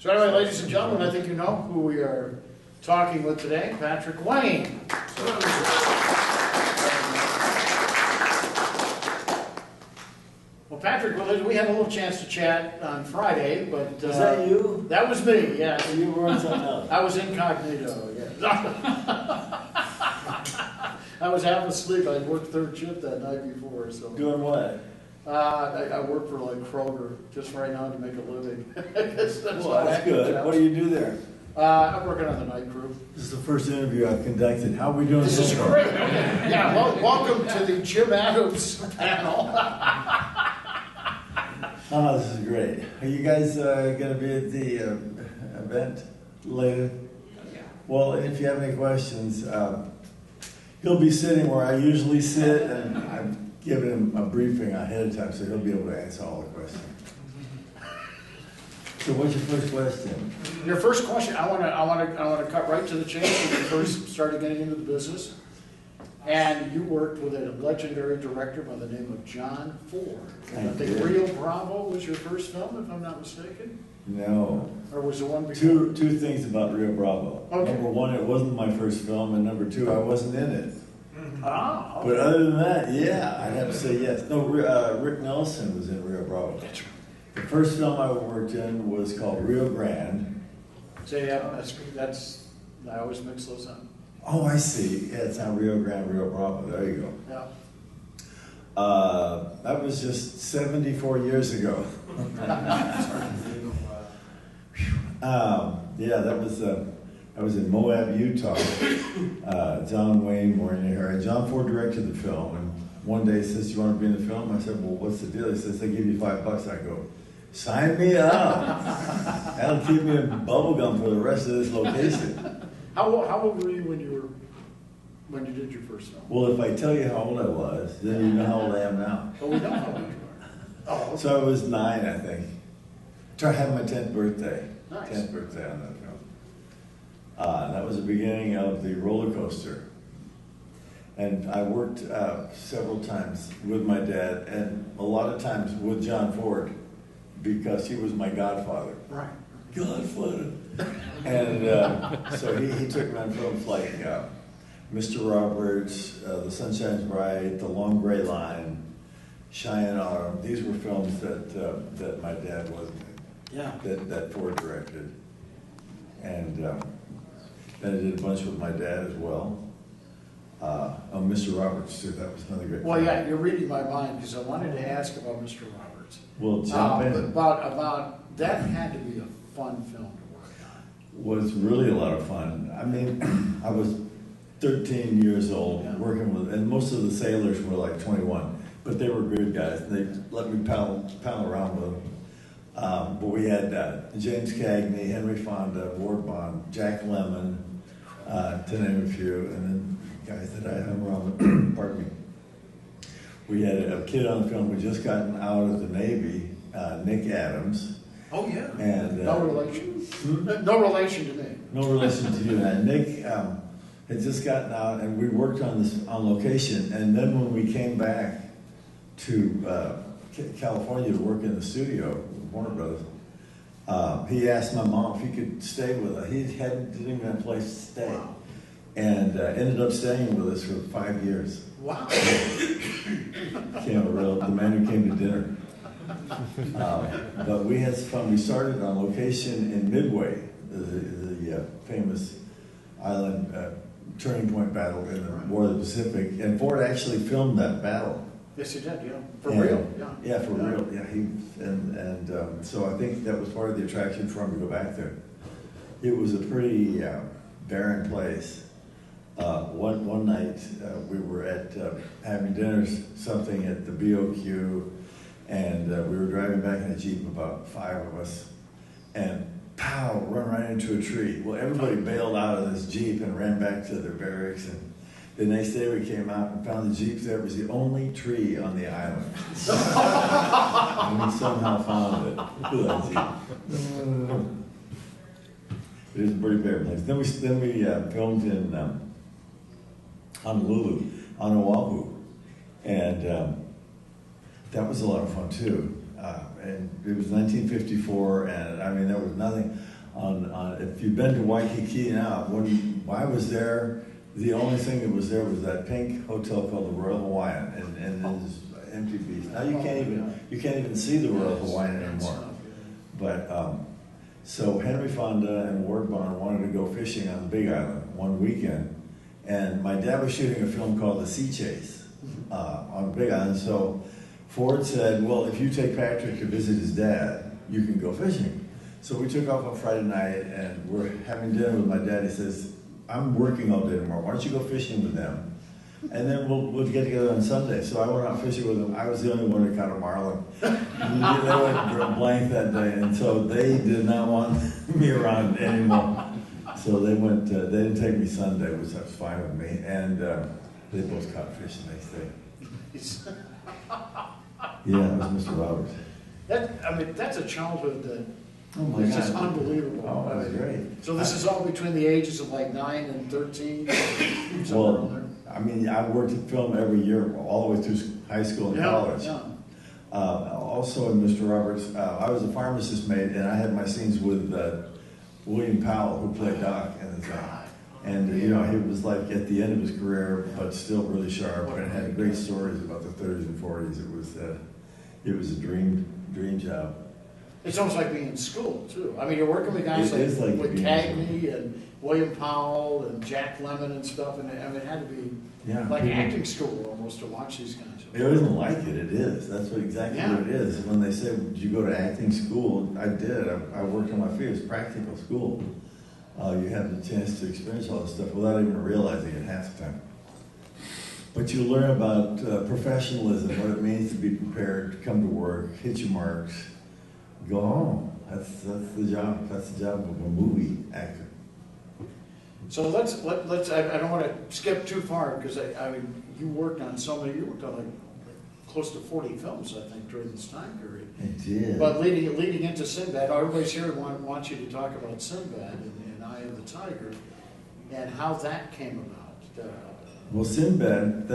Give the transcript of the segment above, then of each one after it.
So anyway, ladies and gentlemen, I think you know who we are talking with today, Patrick Wayne. Well, Patrick, we had a little chance to chat on Friday, but... Was that you? That was me, yes. So you were on something else? I was incognito, yes. I was half asleep. I worked third shift that night before, so... Doing what? I work for like Kroger just right now to make a living. that's Well, that's good. Jobs. What do you do there? I'm working on the night crew. This is the first interview I've conducted. How are we doing This so is far? great. Yeah, well, welcome to the Jim Adams panel. Oh, this is great. Are you guys going to be at the event later? Yeah. Well, if you have any questions, he'll be sitting where I usually sit, and I've given him a briefing ahead of time, so he'll be able to answer all the questions. So, what's your first question? Your first question, I want to cut right to the chase when you first started getting into the business, and you worked with a legendary director by the name of John Ford. I think Rio Bravo was your first film, if I'm not mistaken. No. Or was the one before? Two things about Rio Bravo. Okay. Number one, it wasn't my first film, and number two, I wasn't in it. Ah, okay. But other than that, yeah, I'd have to say yes. No, Rick Nelson was in Rio Bravo. That's right. The first film I worked in was called Rio Grande. So yeah, that's I always mix those up. Oh, I see. Yeah, it's not Rio Grande, Rio Bravo. There you go. Yeah. That was just 74 years ago. Yeah, that was I was in Moab, Utah. John Wayne were in here, and John Ford directed the film. And one day he says, "Do you want to be in the film?" I said, "Well, what's the deal?" He says, "They give you $5." I go, "Sign me up. That'll keep me in bubblegum for the rest of this location." How old were you when you did your first film? Well, if I tell you how old I was, then you know how old I am now. Oh, we don't know how old you are. Oh, okay. So I was 9, I think. I had my 10th birthday. Nice. 10th birthday on that film. And that was the beginning of the roller coaster. And I worked several times with my dad, and a lot of times with John Ford, because he was my godfather. Right. Godfather. And so he took me on films like Mr. Roberts, The Sunshine's Bright, The Long Gray Line, Cheyenne Autumn. These were films that my dad was that Ford directed. And then I did a bunch with my dad as well. Mr. Roberts too. That was another great. Well, film. yeah, you're reading my mind because I wanted to ask about Mr. Roberts. Well, jump in. About that had to be a fun film to work on. Was really a lot of fun. I mean, I was 13 years old working with, and most of the sailors were like 21, but they were good guys. And they let me pal around with them. But we had James Cagney, Henry Fonda, Ward Bond, Jack Lemmon, to name a few, and then guys that I hung around with. Pardon me. We had a kid on the film who just gotten out of the Navy, Nick Adams. Oh yeah. And no relation. No relation to me. No relation to you. And Nick had just gotten out, and we worked on this on location. And then when we came back to California to work in the studio with Warner Brothers, he asked my mom if he could stay with us. He didn't even have a place to stay. Wow. And ended up staying with us for 5 years. Wow. The man who came to dinner. But we had some fun. We started on location in Midway, the famous island turning point battle in the War of the Pacific. And Ford actually filmed that battle. Yes, he did. Yeah, for real. Yeah. Yeah, for real. Yeah, so I think that was part of the attraction for him to go back there. It was a pretty barren place. One night we were at having dinner something at the BOQ, and we were driving back in a Jeep, about 5 of us, and pow, run right into a tree. Well, everybody bailed out of this Jeep and ran back to their barracks, and the next day we came out and found the Jeep there. It was the only tree on the island. And we somehow found it. It is a pretty barren place. Then we filmed in Honolulu, on Oahu, and that was a lot of fun too. and it was 1954, and I mean there was nothing on. If you've been to Waikiki now, when I was there, the only thing that was there was that pink hotel called the Royal Hawaiian, and this empty beach. Now you can't even see the Royal Hawaiian anymore. But so Henry Fonda and Ward Bond wanted to go fishing on the Big Island one weekend, and my dad was shooting a film called The Sea Chase on the Big Island. So Ford said, "Well, if you take Patrick to visit his dad, you can go fishing." So we took off on Friday night, and we're having dinner with my dad. He says, "I'm working all day tomorrow. Why don't you go fishing with them? And then we'll get together on Sunday." So I went out fishing with them. I was the only one that caught a marlin. They went blank that day, and so they did not want me around anymore. So they went. They didn't take me Sunday, which was fine with me. And they both caught fish the next day. Yeah, it was Mr. Roberts. That's a childhood that Oh my it's God. just unbelievable. Oh, it was great. So this is all between the ages of like 9 and 13? Well, I mean, I worked in film every year, all the way through high school and college. Yeah. Also in Mr. Roberts, I was a pharmacist mate, and I had my scenes with William Powell, who played Doc in the thing. And, you know, he was like at the end of his career, but still really sharp, and had great stories about the 30s and 40s. It was a dream job. It's almost like being in school, too. I mean, you're working with guys It is like with being in Cagney and William Powell and Jack Lemmon and stuff, and it had to be like acting school almost to watch these guys. It isn't like it. It is. That's exactly what it is. When they say, "Did you go to acting school?" I did. I worked on my feet. It's practical school. You have the chance to experience all this stuff without even realizing it half the time. But you learn about professionalism, what it means to be prepared, to come to work, hit your marks, go home. That's the job. That's the job of a movie actor. So let's. I don't want to skip too far because I mean you worked on like close to 40 films I think during this time period. I did. But leading into Sinbad, everybody's here wants you to talk about Sinbad and Eye of the Tiger and how that came about. Well, Sinbad.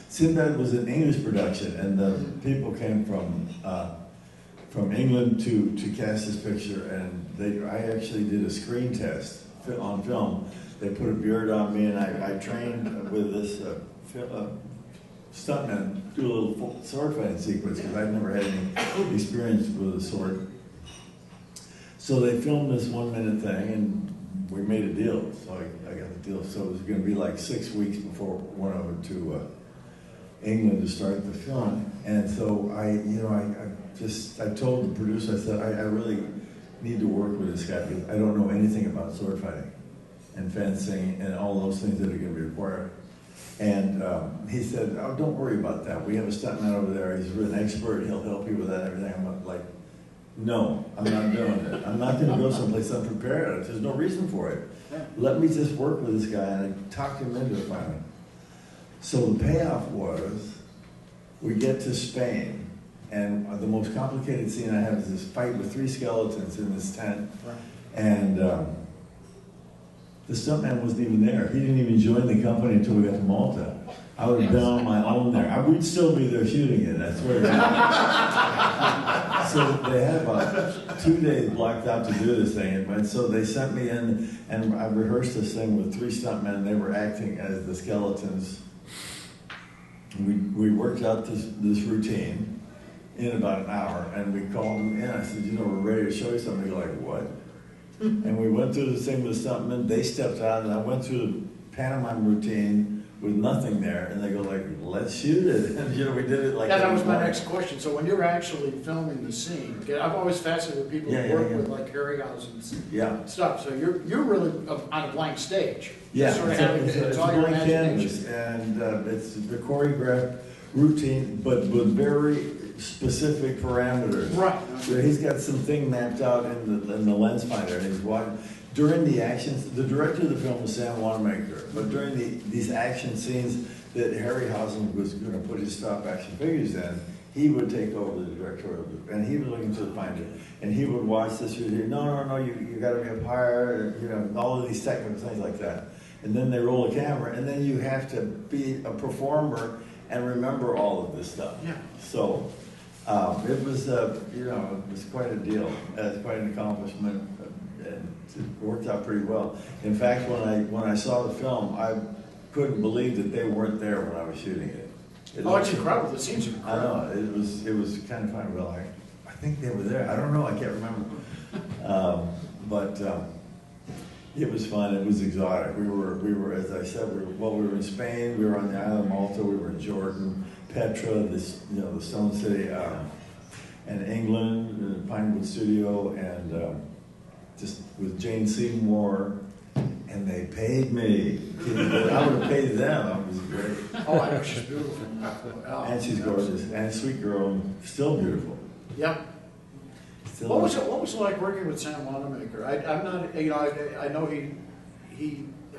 Sinbad was an English production, and the people came from England to cast this picture, and I actually did a screen test on film. They put a beard on me, and I trained with this stuntman do a little sword fighting sequence because I'd never had any experience with a sword. So they filmed this 1 minute thing, and we made a deal. So I got the deal. So it was going to be like 6 weeks before we went over to England to start the film. And so I told the producer, I said, I really need to work with this guy because I don't know anything about sword fighting and fencing and all those things that are going to be required. And he said, "Oh, don't worry about that. We have a stuntman over there. He's an expert. He'll help you with that and everything." I'm like, "No, I'm not doing it. I'm not going to go someplace unprepared. There's no reason for it. Let me just work with this guy." And I talked him into it finally. So the payoff was, we get to Spain, and the most complicated scene I have is this fight with 3 skeletons in this tent. Right. And the stuntman wasn't even there. He didn't even join the company until we got to Malta. I would have been on my own there. We'd still be there shooting it, I swear. So they had about 2 days blocked out to do this thing. And so they sent me in, and I rehearsed this thing with 3 stuntmen. They were acting as the skeletons. We worked out this routine in about an hour, and we called them in. I said, "We're ready to show you something." They're like, "What?" And we went through this thing with the stuntmen. They stepped out, and I went through the pantomime routine with nothing there, and they go like, "Let's shoot it." And we did it like that was my next question. So when you're actually filming the scene, I'm always fascinated with people who work with like Harryhausen's stuff. So you're really on a blank stage. Yeah, sort of it's a blank canvas, and it's the choreographed routine, but with very specific parameters. Right. So he's got something mapped out in the lens finder, and he's watching. During the actions, the director of the film was Sam Wanamaker, but during these action scenes that Harryhausen was going to put his stop action figures in, he would take over the directorial, and he was looking to the finder, and he would watch this. No, you got to be up higher, all of these technical things like that. And then they roll a camera, and then you have to be a performer and remember all of this stuff. Yeah. So It was, it was quite a deal. It's quite an accomplishment, and it worked out pretty well. In fact, when I saw the film, I couldn't believe that they weren't there when I was shooting it. It's incredible. The scenes are I incredible. know, it was kind of funny. Well, I think they were there. I don't know. I can't remember. But it was fun. It was exotic. We were, as I said, we were in Spain. We were on the island of Malta. We were in Jordan, Petra, the Stone City, and England, the Pinewood Studio, and just with Jane Seymour. And they paid me. I would have paid them. It was great. Oh, I know, she's beautiful. Oh, And she's gorgeous, and a sweet girl, and still beautiful. Yeah. Still What was it like working with Sam Wanamaker? I'm not, I know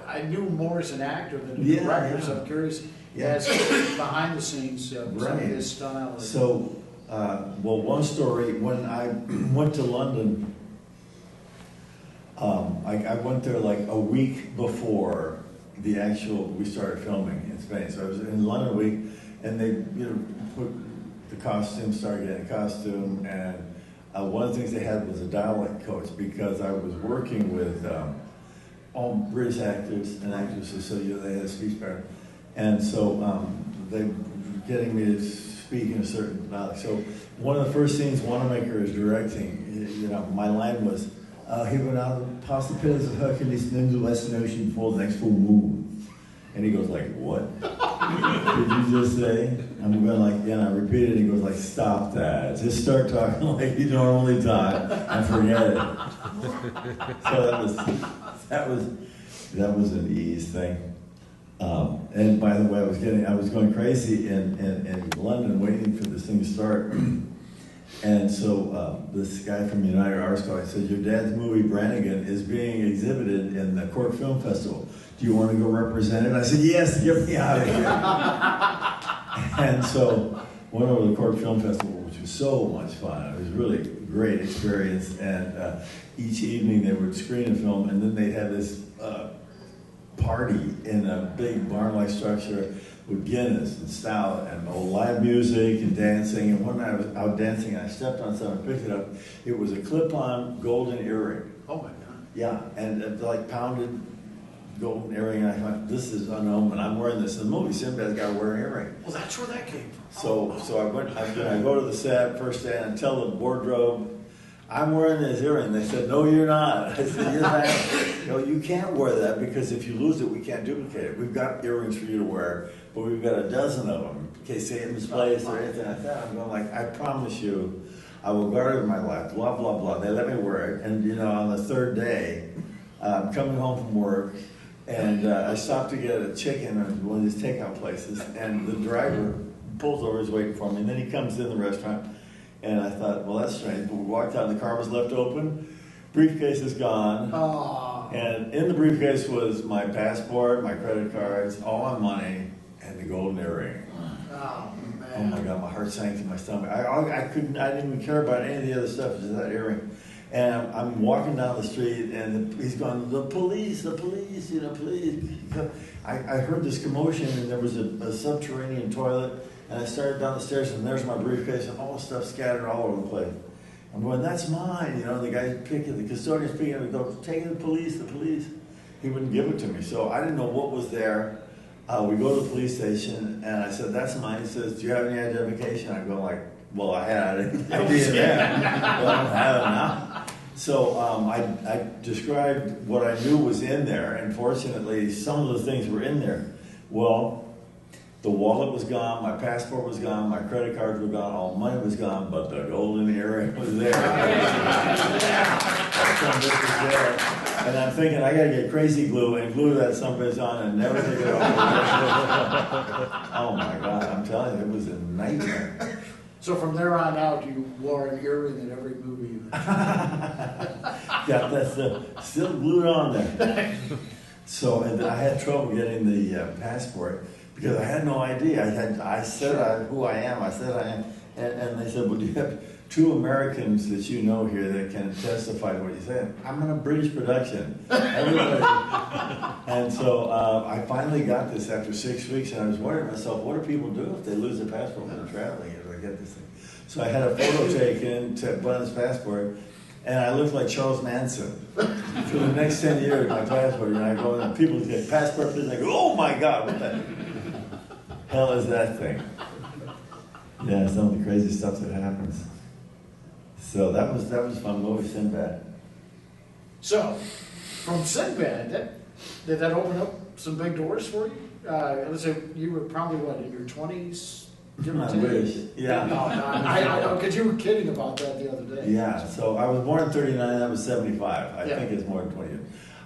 I knew more as an actor than a director, so I'm curious as behind the scenes some of his style. So, one story, when I went to London, I went there like a week before we started filming in Spain. So I was in London a week, and they, put the costume, started getting a costume, and one of the things they had was a dialect coach, because I was working with all British actors and actresses, so they had a speech pattern. And so they were getting me to speak in a certain dialect. So one of the first scenes Wanamaker is directing, my line was, he went out past the pillars of Hercules and into the Western Ocean before the next full moon. And he goes like, what? Did you just say? I'm going like, yeah, and I repeated it, and he goes like, stop that. Just start talking like you normally talk and forget it. So that was an ease thing. And by the way, I was going crazy in London waiting for this thing to start. And so this guy from United Arts College said, your dad's movie, Brannigan, is being exhibited in the Cork Film Festival. Do you want to go represent it? I said, yes, get me out of here. And so went over to the Cork Film Festival, which was so much fun. It was really a great experience. And each evening they would screen a film, and then they'd have this party in a big barn-like structure with Guinness and stout and live music and dancing. And one night I was out dancing, and I stepped on something, picked it up. It was a clip-on golden earring. Oh my God. Yeah, and like pounded golden earring. And I thought, this is unknown, and I'm wearing this in the movie. Sinbad's got to wear an earring. Well, that's where that came from. So I go to the set first day, and I tell the wardrobe, I'm wearing this earring. They said, no, you're not. I said, yes, I am. No, you can't wear that, because if you lose it, we can't duplicate it. We've got earrings for you to wear, but we've got a dozen of them in case they get misplaced or anything like that. I'm going like, I promise you, I will guard it with my life, blah, blah, blah. They let me wear it. And, on the third day, I'm coming home from work, and I stopped to get a chicken at one of these takeout places, and the driver pulls over, he's waiting for me, and then he comes in the restaurant. And I thought, well, that's strange. But we walked out, and the car was left open. Briefcase is gone. Oh. And in the briefcase was my passport, my credit cards, all my money, and the golden earring. Oh, man. Oh my God, my heart sank to my stomach. I didn't even care about any of the other stuff, just that earring. And I'm walking down the street, and he's going, the police, police. I heard this commotion, and there was a subterranean toilet. And I started down the stairs, and there's my briefcase, and all the stuff scattered all over the place. I'm going, that's mine. The guy the custodian's picking it up, goes, take it to the police. He wouldn't give it to me. So I didn't know what was there. We go to the police station, and I said, that's mine. He says, do you have any identification? I go like, well, I had it. I did then. Well, I don't have it now. So I described what I knew was in there, and fortunately, some of the things were in there. Well, the wallet was gone, my passport was gone, my credit cards were gone, all money was gone, but the golden earring was there. And I'm thinking, I gotta get crazy glue and glue that someplace on and never take it off. Oh my God, I'm telling you, it was a nightmare. So from there on out, you wore an earring in every movie you Yeah, that's still glued on there. So, and I had trouble getting the passport, because I had no idea. I said who I am. I said I am. And they said, well, do you have two Americans that you know here that can testify to what you said? I'm in a British production. Everybody. And so I finally got this after 6 weeks, and I was wondering to myself, what do people do if they lose their passport when they're traveling? It's like, I get this thing? So I had a photo taken to put on his passport, and I looked like Charles Manson. For the next 10 years, my passport, and I go and people get passport, and they go, oh my God, what the hell is that thing? Yeah, some of the crazy stuff that happens. So that was fun movie, Sinbad. So, from Sinbad, did that open up some big doors for you? Let's say you were probably, what, in your 20s? I wish. Yeah. No, I know, because you were kidding about that the other day. Yeah, so I was born in 39, I was 75. I Yeah. think it's more than 20 years.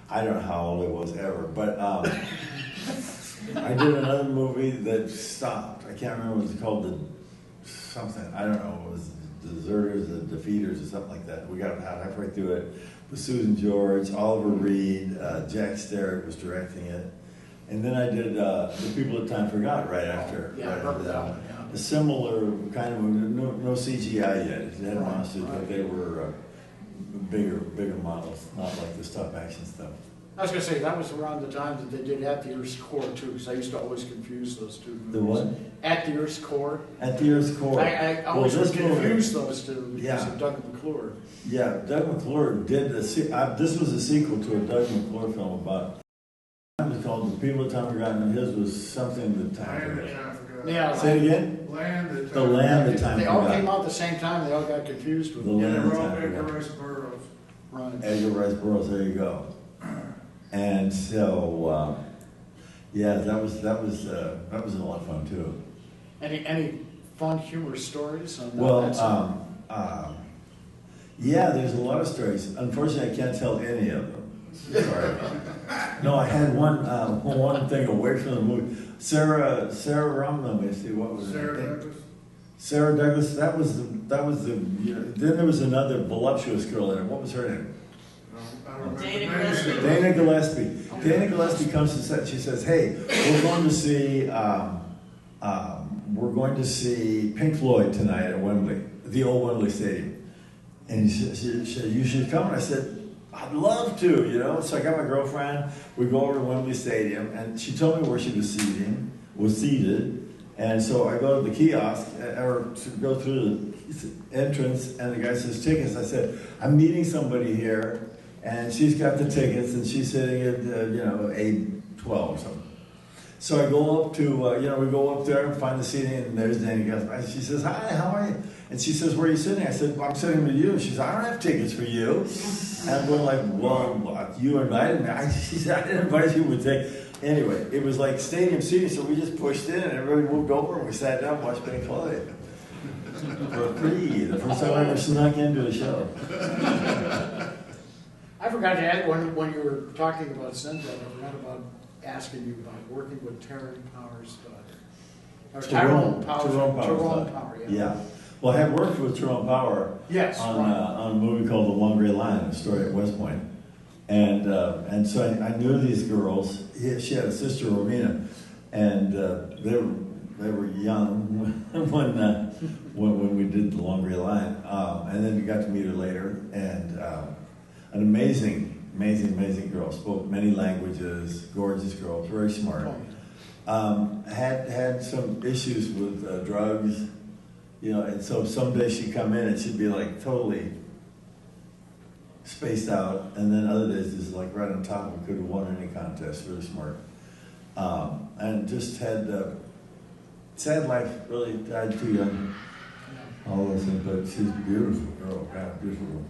I don't know how old I was ever, but I did another movie that stopped. I can't remember what it was called, something, I don't know, it was Deserters, the Defeaters, or something like that. We got about halfway through it with Susan George, Oliver Reed, Jack Starrett was directing it. And then I did The People that Time Forgot right after. Yeah, I remember that one, yeah. A similar kind of movie, no CGI yet. It had Right, monsters, right. but they were bigger models, not like the stop action stuff. I was going to say, that was around the time that they did At the Earth's Core, too, because I used to always confuse those two movies. The what? At the Earth's Core. At the Earth's Core. I always this would confuse movie- those two because Yeah. of Doug McClure. Yeah, Doug McClure did this was a sequel to a Doug McClure film about. It was called The People that Time Forgot, and his was something that time Land that forgot. time forgot. Yeah, Say it again. Land that The time Land forgot. that time they all forgot. came out at the same time. They all got confused with The them. Yeah, Land they're all that time Edgar forgot. Rice Burroughs. Right. Edgar Rice Burroughs. There you go. And so, yeah, that was a lot of fun too. Any fun, humorous stories on that? Well, That's- yeah, there's a lot of stories. Unfortunately, I can't tell any of them. Sorry. No, I had one thing away from the movie. Sarah Rumlin, let me see, what was Sarah her name? Douglas. Sarah Douglas. That was the. Then there was another voluptuous girl in it. What was her name? I don't remember. Dana the name. Gillespie. Dana Gillespie. Dana Gillespie comes and says, she says, "Hey, we're going to see Pink Floyd tonight at Wembley, the old Wembley Stadium." And she said, "You should come." And I said, "I'd love to, you know." So I got my girlfriend. We go over to Wembley Stadium, and she told me where she was seated. And so I go to the kiosk, or to go through the entrance, and the guy says, "Tickets." I said, "I'm meeting somebody here, and she's got the tickets, and she's sitting at, A12 or something." So I go up to, we go up there and find the seating, and there's Danny Gillespie. She says, "Hi, how are you?" And she says, "Where are you sitting?" I said, "Well, I'm sitting with you." And she says, "I don't have tickets for you." And I'm going like, "Well, you invited me." She said, "I didn't invite you with tickets." Anyway, it was like stadium seating, so we just pushed in, and everybody moved over, and we sat down and watched Pink Floyd. For free. The first time I ever snuck into a show. I forgot to add, when you were talking about Sinbad, I forgot about asking you about working with Tyrone Power's daughter. Or Tyrone Power, yeah. Yeah. Well, I had worked with Tyrone Power Yes, on, right. on a movie called The One Gray Line, a story at West Point. And so I knew these girls. She had a sister, Romina, and they were young when we did The One Gray Line. And then we got to meet her later, and an amazing girl. Spoke many languages, gorgeous girl, very smart. Had some issues with drugs, and so someday she'd come in and she'd be like totally spaced out, and then other days just like right on top and could have won any contest. Really smart, and just had sad life. Really died too young. All those things, but she's a beautiful girl. God, beautiful girl.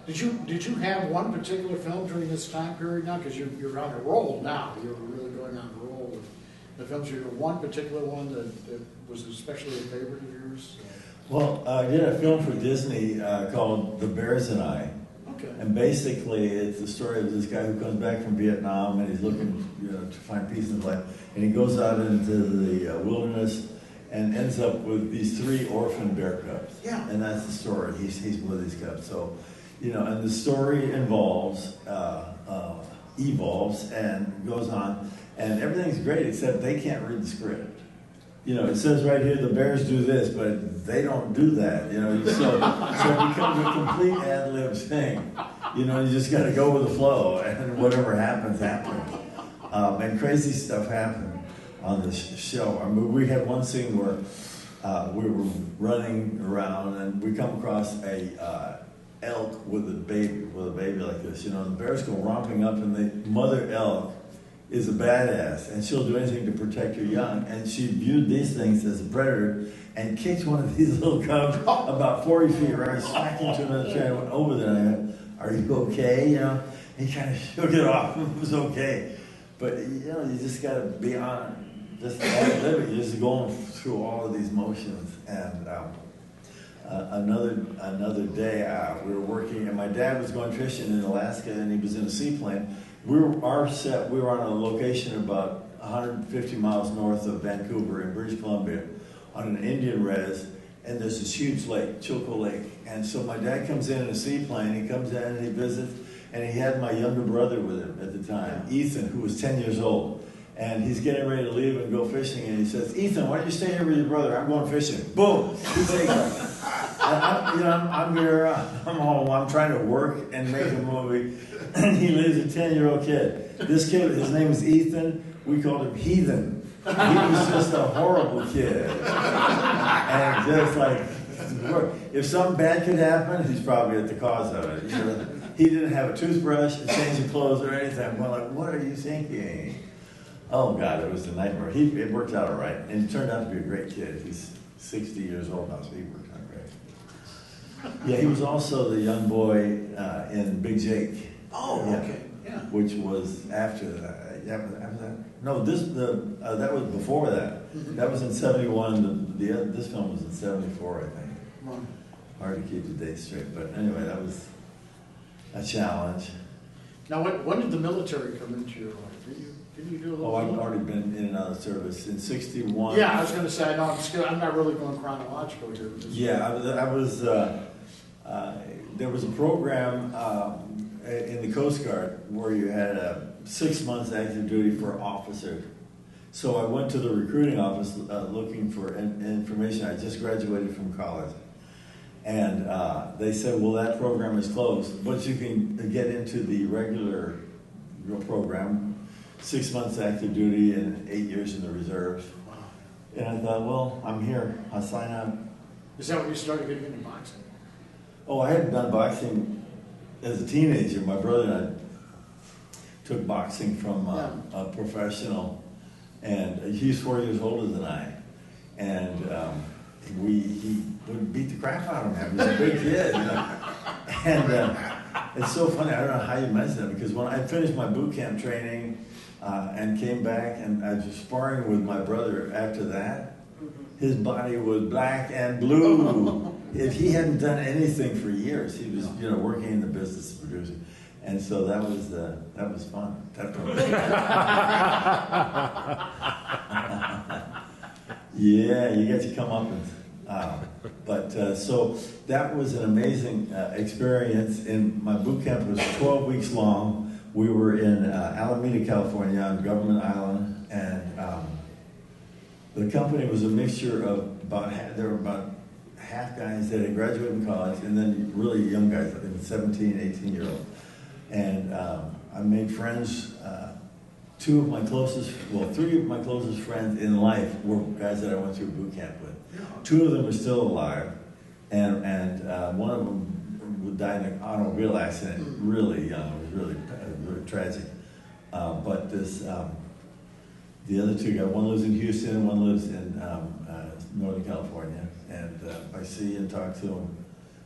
Did you have one particular film during this time period now? Because you're on a roll now. You're really going on a roll with the films. You have one particular one that was especially a favorite of yours? Well, I did a film for Disney called The Bears and I. Okay. And basically, it's the story of this guy who comes back from Vietnam and he's looking, to find peace in his life. And he goes out into the wilderness and ends up with these 3 orphan bear cubs. Yeah. And that's the story. He's with these cubs. So, and the story evolves and goes on, and everything's great except they can't read the script. It says right here the bears do this, but they don't do that. So it becomes a complete ad lib thing. You just got to go with the flow, and whatever happens, happens. And crazy stuff happened on the show. I mean, we had one scene where we were running around, and we come across a elk with a baby like this. You know, the bears go romping up, and the mother elk is a badass, and she'll do anything to protect her young. And she viewed these things as a predator, and kicked one of these little cubs about 40 feet right, smacked into another tree. I went over there, and I went, "Are you okay?" You know, he kind of shook it off. It was okay, but you know, you just got to be on. Just living, just going through all of these motions. And another day, we were working, and my dad was going fishing in Alaska, and he was in a seaplane. We were on a location about 150 miles north of Vancouver in British Columbia, on an Indian res, and there's this huge lake, Chilko Lake. And so my dad comes in a seaplane. He comes in and he visits, and he had my younger brother with him at the time, Ethan, who was 10 years old. And he's getting ready to leave and go fishing, and he says, "Ethan, why don't you stay here with your brother? I'm going fishing." Boom! He takes off. I'm here. I'm home. I'm trying to work and make a movie, and he leaves a 10-year-old kid. This kid, his name is Ethan. We called him Heathen. He was just a horrible kid, and just like, if something bad could happen, he's probably at the cause of it. You know, he didn't have a toothbrush, a change of clothes, or anything. We're like, "What are you thinking?" Oh, God, it was a nightmare. It worked out all right, and he turned out to be a great kid. He's 60 years old now, so he worked out great. Yeah, he was also the young boy in Big Jake. Oh, okay, yeah. Which was after that. After that? No, that was before that. Mm-hmm. That was in 71. This film was in 74, I think. Right. Hard to keep the dates straight, but anyway, that was a challenge. Now, when did the military come into your life? Didn't you do a little? Oh, I've already been in and out of service in 61. Yeah, I was going to say, no, I'm not really going chronological here. Yeah, I was. There was a program in the Coast Guard where you had 6 months active duty for officers. So I went to the recruiting office looking for information. I just graduated from college, and they said, "Well, that program is closed, but you can get into the regular program." 6 months active duty and 8 years in the reserves. Wow. And I thought, well, I'm here. I'll sign up. Is that when you started getting into boxing? Oh, I had done boxing as a teenager. My brother and I took boxing from a professional, and he's 4 years older than I. And he would beat the crap out of him. He was a big kid. You know? And it's so funny. I don't know how you mentioned that, because when I finished my boot camp training, and came back, and I was sparring with my brother after that. His body was black and blue. If he hadn't done anything for years, he was, working in the business of producing, and so that was fun. Yeah, you get to come up and. So that was an amazing experience. And my boot camp was 12 weeks long. We were in Alameda, California, on Government Island, and the company was a mixture of there were about half guys that had graduated from college, and then really young guys, I think 17, 18-year-old. And I made friends. Three of my closest friends in life were guys that I went through boot camp with. Two of them are still alive, and one of them died in an automobile accident really young. It was really tragic. But the other two guys, one lives in Houston, one lives in Northern California, and I see and talk to them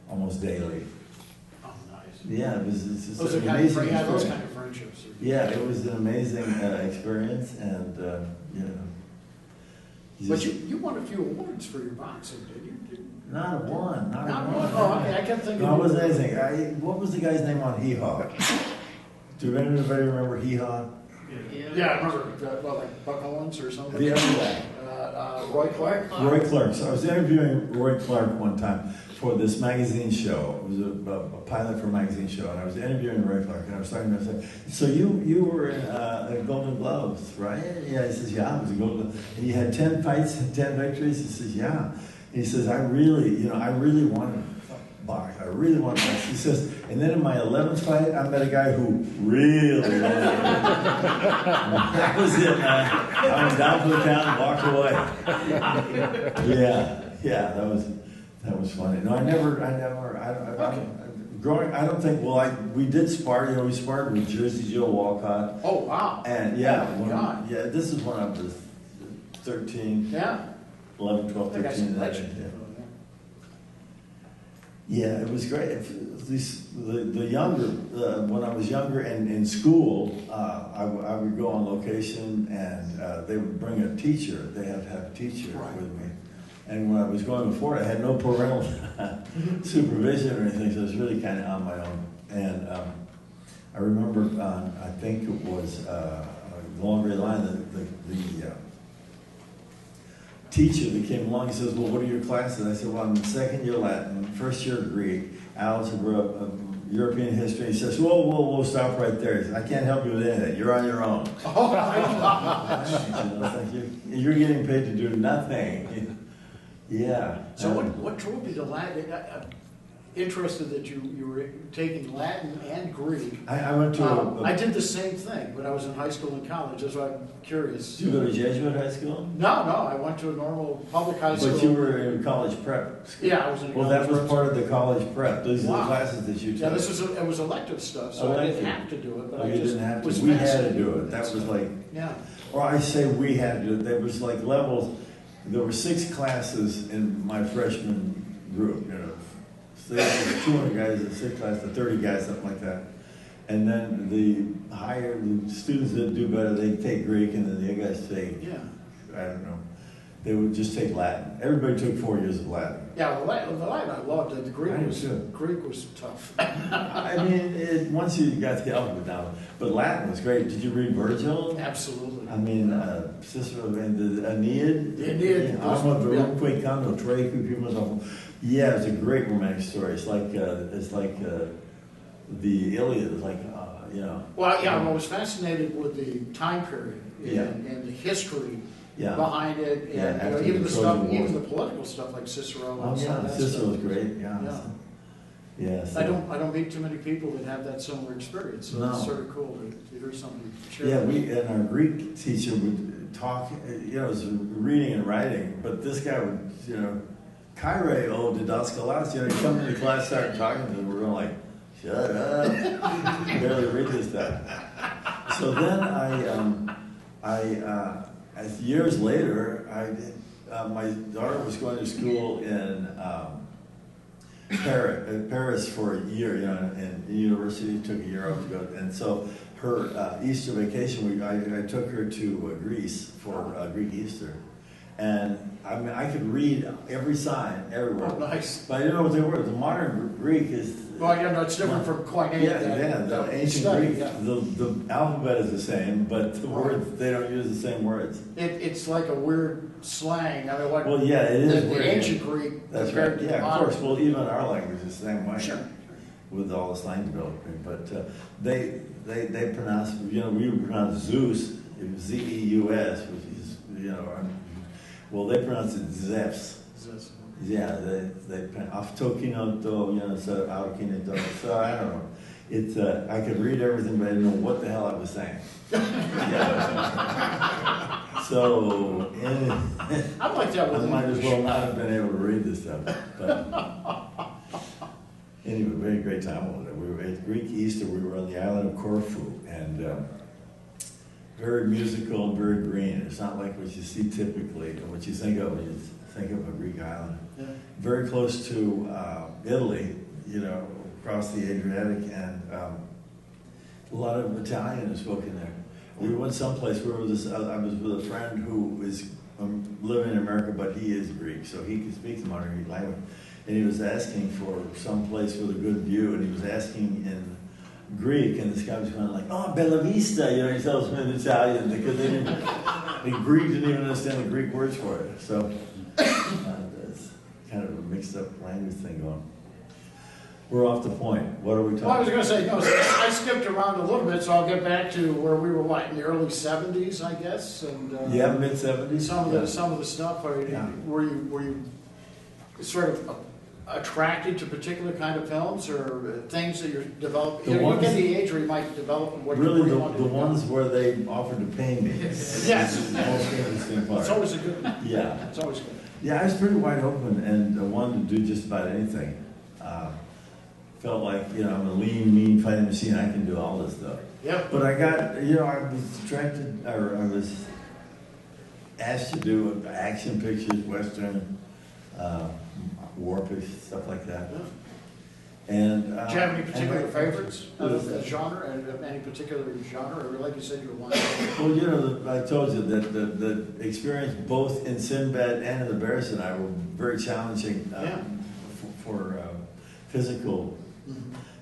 almost daily. Oh, nice. Yeah, it's just those an amazing experience. Those kind of friendships. Yeah, it was an amazing experience, and But you won a few awards for your boxing, did you? Not one. Oh, okay. I kept thinking. No, it wasn't anything. What was the guy's name on Hee Haw? Do anybody remember Hee Haw? Yeah, I remember. Like Buck Owens or something. The other guy. Roy Clark. Roy Clark. So I was interviewing Roy Clark one time for this magazine show. It was a pilot for a magazine show, and I was interviewing Roy Clark, and I was talking to him. I said, "So you were in Golden Gloves, right?" Yeah, he says, "Yeah, I was in Golden Gloves." And you had 10 fights and 10 victories. He says, "Yeah." And he says, I really wanted to box. I really wanted to box. He says, and then in my 11th fight, I met a guy who really wanted to box. That was it, man. I went down to the count and walked away. Yeah. yeah, that was funny. No, Okay. growing, I don't think, well, we did spar, we sparred with Jersey Joe Walcott. Oh, wow. And yeah, Oh, my God. yeah, this is when I was 13, Yeah. 11, 12, I got 13. some legend. Yeah, it was great. The younger, when I was younger and in school, I would go on location and they would bring a teacher. They had to have a teacher with me. And when I was going before, I had no parental supervision or anything, so I was really kind of on my own. And I remember, I think it was along the line, the teacher that came along, he says, well, what are your classes? I said, well, I'm in second year Latin, first year Greek, algebra, European history. He says, we'll stop right there. He said, I can't help you with anything. You're on your own. Oh, my gosh. You're getting paid to do nothing. Yeah. So what drove you to Latin? I'm interested that you were taking Latin and Greek. I went to I did the same thing when I was in high school and college. That's why I'm curious. Did you go to Jesuit high school? No, I went to a normal public high school. But you were in college prep school. Yeah, I was in a Well, college that was prep part of the college prep. These are the classes that you took. Yeah, it was elective stuff, so I didn't have to do it, but I just didn't have to. was We had to fascinated do with it. That was like, yeah. or I say we had to do it. There was like levels. There were 6 classes in my freshman group, So there was 200 guys in 6 classes, 30 guys, something like that. And then the students that do better, they take Greek, and then the other guys take, I don't know, they would just take Latin. Everybody took 4 years of Latin. Yeah, the Latin I loved it. The Greek was tough. I mean, once you got the alphabet down, but Latin was great. Did you read Virgil? Absolutely. I mean, Cicero, and the Aeneid. The Aeneid. Yeah, it's a great romantic story. It's like the Iliad. It's like Well, yeah, I was fascinated with the time period and the history behind it, and even the stuff, even the political stuff like Cicero. Oh yeah, Cicero was great. Yeah. Yes. I don't meet too many people that have that similar experience, so it's sort of cool to hear somebody share. Yeah, and our Greek teacher would talk. It was reading and writing, but this guy would, Kyrie o didaskalas. He'd come into class, start talking to them. We're going like, shut up, barely read this stuff. So then as years later, my daughter was going to school in Paris for a year, and university took a year off to go, and so her Easter vacation, I took her to Greece for Greek Easter, and I could read every sign everywhere. Oh, nice. But I didn't know what they were. The modern Greek is. Well, it's different from Koine. The ancient Greek. The alphabet is the same, but the words, they don't use the same words. It's like a weird slang. I mean, it is the weird. ancient Greek. That's right. Yeah, of course. Well, even our language is the same way. Sure. With all the slang developing, but they pronounce, we would pronounce Zeus, it was Z-E-U-S, which is, well, they pronounce it Zeus. Yeah, they Aftokinoto, so Alkinito. So I don't know. I could read everything, but I didn't know what the hell I was saying. So I'm like that with I might as well not have been able to read this stuff. But anyway, we had a great time over there. We were at Greek Easter. We were on the island of Corfu, and very musical and very green. It's not like what you see typically, or what you think of when you think of a Greek island. Yeah. Very close to Italy, across the Adriatic, and a lot of Italian is spoken there. We went someplace where I was with a friend who is living in America, but he is Greek, so he can speak the modern Greek language. And he was asking for some place with a good view, and he was asking in Greek, and this guy was going like, "Oh, Bella Vista," he tells me in Italian, because the Greek didn't even understand the Greek words for it. So it's kind of a mixed up language thing going. We're off the point. What are we talking about? Well, I was going to say, no, I skipped around a little bit, so I'll get back to where we were, in the early 70s, I guess. And mid-70s. Some of the stuff. Were you sort of attracted to particular kind of films or things that you're developing? You get the age where you might develop what really you want to do. The ones where they offered to pay me. Yes. Most interesting part. It's always a good. Yeah. It's always good. Yeah, I was pretty wide open and wanted to do just about anything. Felt like, I'm a lean, mean fighting machine. I can do all this stuff. Yeah. But I got, I was attracted, or I was asked to do action pictures, Western, war pictures, stuff like that. Yeah. And Do you have any particular favorites of the genre, and any particular genre, or like you said, you're one? Well, I told you that the experience both in Sinbad and in The Bears and I were very challenging for physical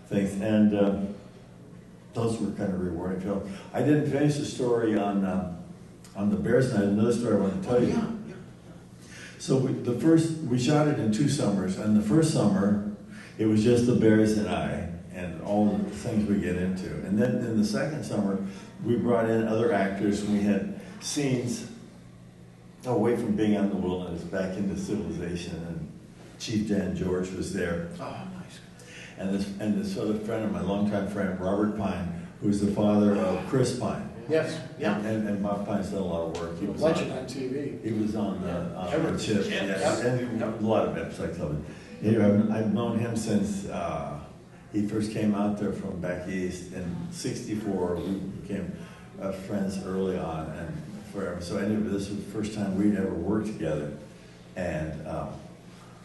things, and those were kind of rewarding films. I didn't finish the story on The Bears and I had another story I want to tell you. Yeah. So we shot it in 2 summers, and the first summer, it was just the Bears and I, and all the things we get into. And then in the second summer, we brought in other actors, and we had scenes away from being out in the wilderness, back into civilization, and Chief Dan George was there. Oh, nice. And this other friend of mine, longtime friend, Robert Pine, who's the father of Chris Pine. Yes, yeah. And Bob Pine's done a lot of work. He was Legend on TV. He was on Everett. Chips, Yes. and a lot of episodes of it. Anyway, I've known him since he first came out there from back east in '64. We became friends early on and forever. So anyway, this was the first time we'd ever worked together. And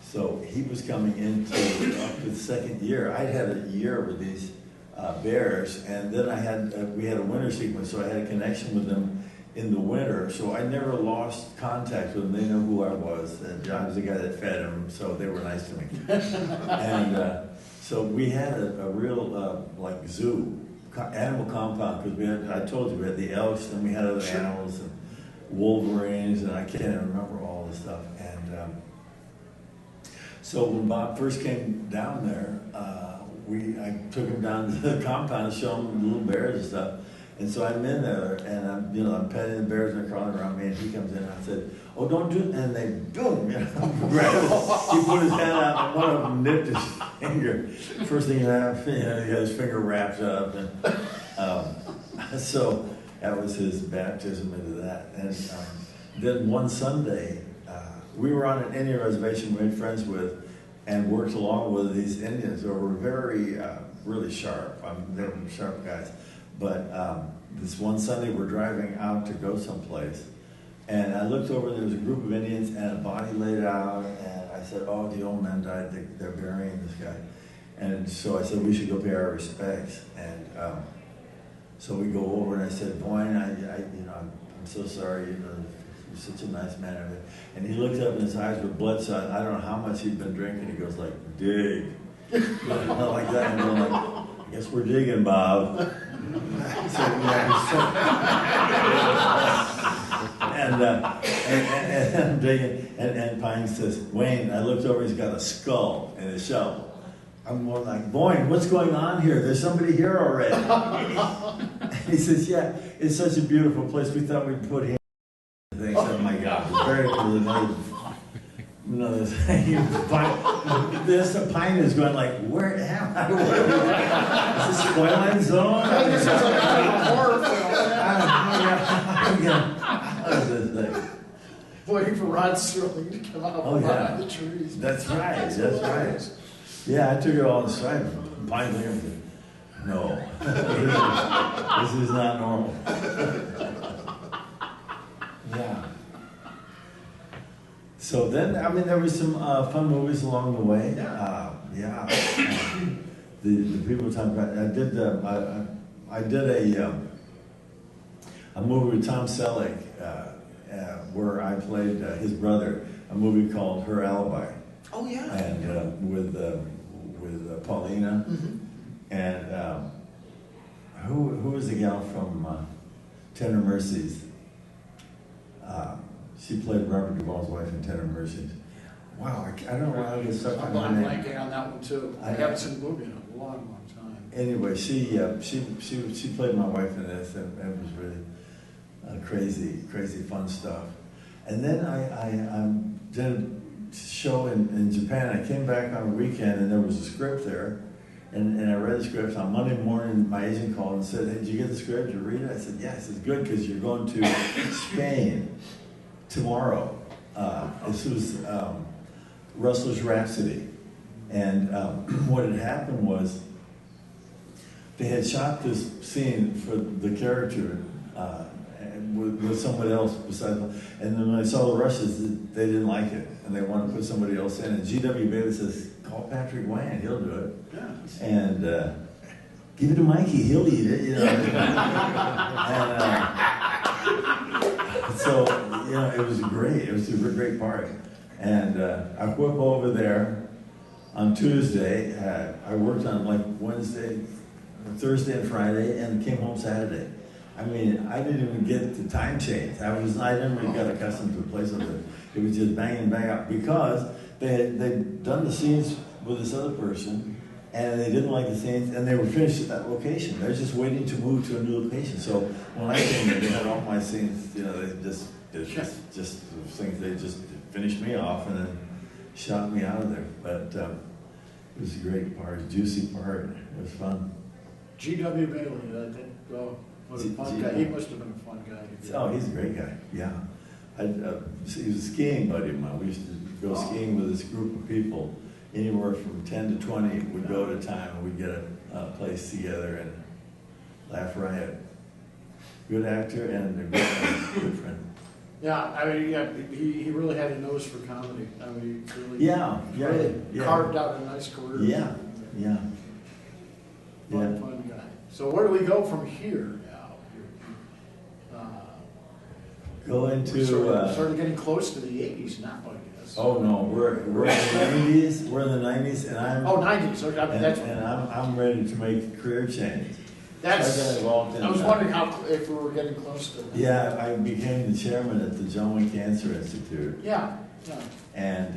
so he was coming into the second year. I'd had a year with these Bears, and then we had a winter sequence, so I had a connection with them in the winter, so I never lost contact with them. They know who I was, and I was the guy that fed them, so they were nice to me. And so we had a real like zoo, animal compound, because I told you we had the elks, and we had other animals, and wolverines, and I can't even remember all this stuff. And so when Bob first came down there, I took him down to the compound to show him the little bears and stuff. And so I'm in there, and I'm petting the bears, and they're crawling around me, and he comes in, and I said, "Oh, don't do it," and they, boom, grabbed it. He put his hand out, and one of them nipped his finger. First thing he had his finger wrapped up, and so that was his baptism into that. And then one Sunday, we were on an Indian reservation we made friends with, and worked along with these Indians who were very, really sharp. They were sharp guys. But this one Sunday, we're driving out to go someplace, and I looked over, and there was a group of Indians, and a body laid out, and I said, "Oh, the old man died, they're burying this guy." And so I said, "We should go pay our respects." And so we go over, and I said, "Boyne, I'm so sorry, you're such a nice man." And he looked up, and his eyes were bloodshot. I don't know how much he'd been drinking. He goes like, "Dig." Like that, and I'm like, "I guess we're digging, Bob." And digging, and Pine says, "Wayne," I looked over, he's got a skull and a shovel. I'm more like, "Boyne, what's going on here? There's somebody here already." And he says, "Yeah, it's such a beautiful place. We thought we'd put him." They said, "Oh my God, it's very cool." This Pine is going like, "Where am I? Is this Twilight Zone?" This is like a horror film. Waiting for Rod Sterling to come out from behind the trees. That's right. That's right. Yeah, I took it all in stride. Pine Williams. No, this is not normal. Yeah. So then, there was some fun movies along the way. The people talking about. I did a movie with Tom Selleck where I played his brother. A movie called Her Alibi. Oh yeah. And with Paulina, and who was the gal from Tender Mercies? She played Robert Duvall's wife in Tender Mercies. Wow, I don't know how to get stuck on her name. I'm blanking on that one too. I haven't seen the movie in a long time. Anyway, she played my wife in this, and it was really crazy fun stuff. And then I did a show in Japan. I came back on a weekend, and there was a script there. And I read the script. On Monday morning, my agent called and said, "Hey, did you get the script? Did you read it?" I said, "Yes, it's good because you're going to Spain tomorrow." This was Rustler's Rhapsody. And what had happened was they had shot this scene for the character with somebody else besides, and then when I saw the rushes, they didn't like it, and they wanted to put somebody else in. And G.W. Bailey says, "Call Patrick Wayne, he'll do it." Yeah. And give it to Mikey, he'll eat it, you know. And so, you know, it was great. It was a great part. And I whip over there on Tuesday. I worked on like Wednesday, Thursday, and Friday, and came home Saturday. I mean, I didn't even get the time change. I didn't even get accustomed to the place of it. It was just bang and bang out because they'd done the scenes with this other person, and they didn't like the scenes, and they were finished at that location. They're just waiting to move to a new location. So when I came in, they had all my scenes. You know, just things. They just finished me off and then shot me out of there. But it was a great part, juicy part. It was fun. G.W. Bailey, what a fun guy. He must have been a fun guy. Oh, he's a great guy, yeah. He was a skiing buddy of mine. We used to go skiing with this group of people. Anywhere from 10 to 20 would go at a time, and we'd get a place together and laugh riot. Good actor and a good friend. Yeah, I mean, yeah, he really had a nose for comedy. I mean, he really carved out a nice career. Yeah. Fun guy. So where do we go from here now? Go into we're sort of getting close to the 80s now, I guess. Oh no, we're in the 90s. We're in the 90s, and I'm 90s. Okay, I'm ready to make a career change. I was wondering if we were getting close to that. Yeah, I became the chairman at the John Wayne Cancer Institute. Yeah. And